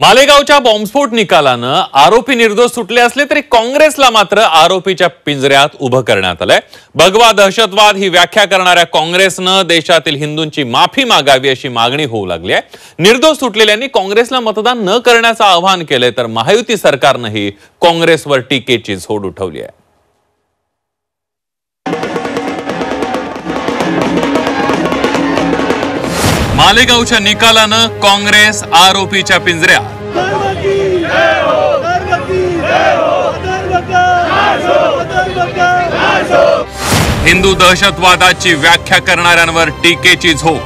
मालेगावच्या बॉम्बस्फोट निकालानं आरोपी निर्दोष सुटले असले तरी काँग्रेसला मात्र आरोपीच्या पिंजऱ्यात उभं करण्यात आलंय। भगवा दहशतवाद ही व्याख्या करणाऱ्या काँग्रेसनं देशातील हिंदूंची माफी मागावी अशी मागणी होऊ लागली आहे। निर्दोष सुटलेल्यांनी काँग्रेसला मतदान न करण्याचं आवाहन केलंय, तर महायुती सरकारनंही काँग्रेसवर टीकेची झोड उठवली आहे। मालेगावच्या निकालानं काँग्रेस आरोपीच्या पिंजऱ्यात। हिंदू दहशतवादाची व्याख्या करणाऱ्यांवर टीकेची झोड।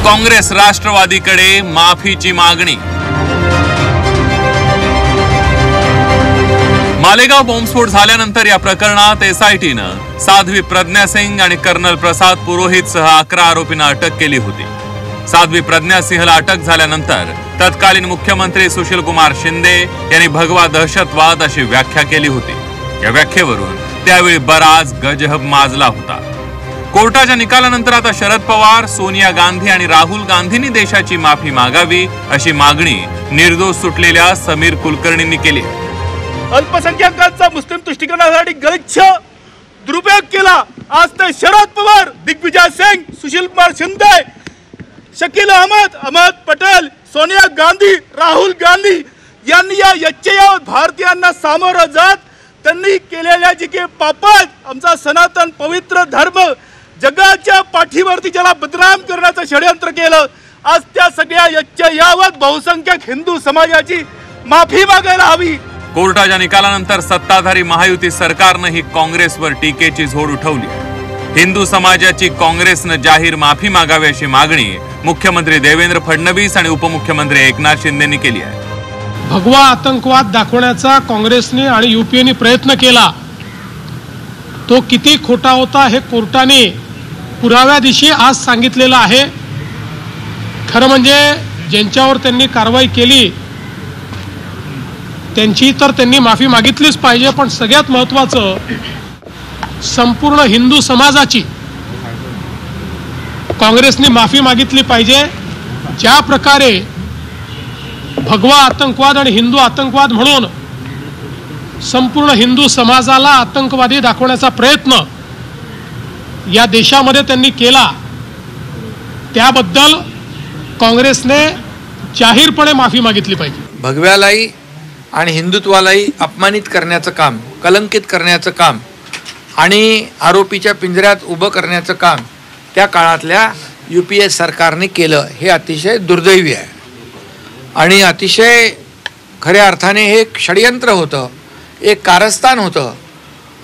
काँग्रेस राष्ट्रवादीकडे माफीची मागणी। मालेगाव बॉम्बस्फोट झाल्यानंतर या प्रकरणात एसआयटीनं साध्वी प्रज्ञा सिंग आणि कर्नल प्रसाद पुरोहित सह 11 आरोपींना अटक केली होती। साध्वी प्रज्ञा सिंहला अटक झाल्यानंतर तत्कालीन मुख्यमंत्री सुशील कुमार शिंदे यांनी भगवा दहशतवाद अशी व्याख्या केली होती। या व्याख्येवरून त्यावेळी बराच गजब माजला होता। कोर्टाच्या निकालानंतर आता शरद पवार, सोनिया गांधी आणि राहुल गांधींनी देशाची माफी मागावी अशी मागणी निर्दोष सुटलेल्या समीर कुलकर्णींनी केली। अल्पसंख्याकांचा मुस्लिम तुष्टीकरणासाठी गलिच्छ दुरुपयोग केला। आज ते शरद पवार, दिग्विजय सिंग, सुशील कुमार शिंदे, शकील अहमद, अहमद पटेल, सोनिया गांधी, राहुल गांधी यांनी या यच्चयावत भारतीयांना सामोरं जात त्यांनी केलेल्या जी काही पापात आमचा सनातन पवित्र धर्म जगाच्या पाठीवरती ज्याला बदनाम करण्याचं षडयंत्र केलं, आज त्या सगळ्या यच्चयावत बहुसंख्यक हिंदू समाजाची माफी मागायला हवी। कोर्टाच्या निकालानंतर सत्ताधारी महायुती सरकारनं ही काँग्रेसवर टीकेची झोड उठवली। हिंदू समाजाची काँग्रेसनं जाहीर माफी मागावी अशी मागणी मुख्यमंत्री देवेंद्र फडणवीस आणि उपमुख्यमंत्री एकनाथ शिंदेंनी केली आहे। भगवा आतंकवाद दाखवण्याचा काँग्रेसने आणि यूपीएने प्रयत्न केला, तो किती खोटा होता हे कोर्टाने पुराव्यादिशी आज सांगितलेलं आहे। खरं म्हणजे ज्यांच्यावर त्यांनी कारवाई केली त्यांची तर त्यांनी माफी मागितलीच पाहिजे, पण सगळ्यात महत्त्वाचं संपूर्ण हिंदू समाजाची काँग्रेसने माफी मागितली पाहिजे। ज्या प्रकारे भगवा आतंकवाद आणि हिंदू आतंकवाद म्हणून संपूर्ण हिंदू समाजाला आतंकवादी दाखवण्याचा प्रयत्न या देशामध्ये त्यांनी केला, त्याबद्दल काँग्रेसने जाहीरपणे माफी मागितली पाहिजे। भगव्यालाही आणि हिंदुत्वालाही अपमानित करण्याचं काम, कलंकित करण्याचं काम आणि आरोपीच्या पिंजऱ्यात उभं करण्याचं काम त्या काळातल्या यूपीए सरकारने केलं, हे अतिशय दुर्दैवी आहे आणि अतिशय खऱ्या अर्थाने हे एक षडयंत्र होतं, एक कारस्थान होतं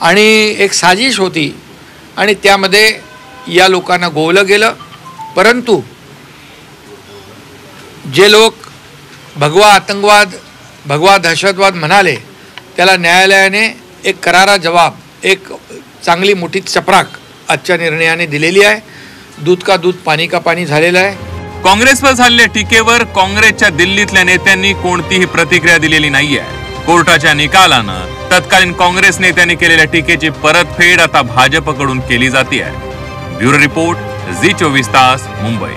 आणि एक साजिश होती आणि त्यामध्ये या लोकांना गोवलं गेलं। परंतु जे लोक भगवा आतंकवाद, भगवा दहशतवाद म्हणाले त्याला न्यायालयाने एक करारा जवाब, एक चांगली मोठी चपराक आजच्या निर्णयाने दिलेली आहे। दूध का दूध पाणी का पाणी झालेलं आहे। काँग्रेसवर झालेल्या टीकेवर काँग्रेसच्या दिल्लीतल्या नेत्यांनी कोणतीही प्रतिक्रिया दिलेली नाहीये। कोर्टाच्या निकालानं तत्कालीन काँग्रेस नेत्यांनी केलेल्या टीकेची परतफेड आता भाजपकडून केली जाते आहे। ब्युरो रिपोर्ट, झी 24 तास, मुंबई।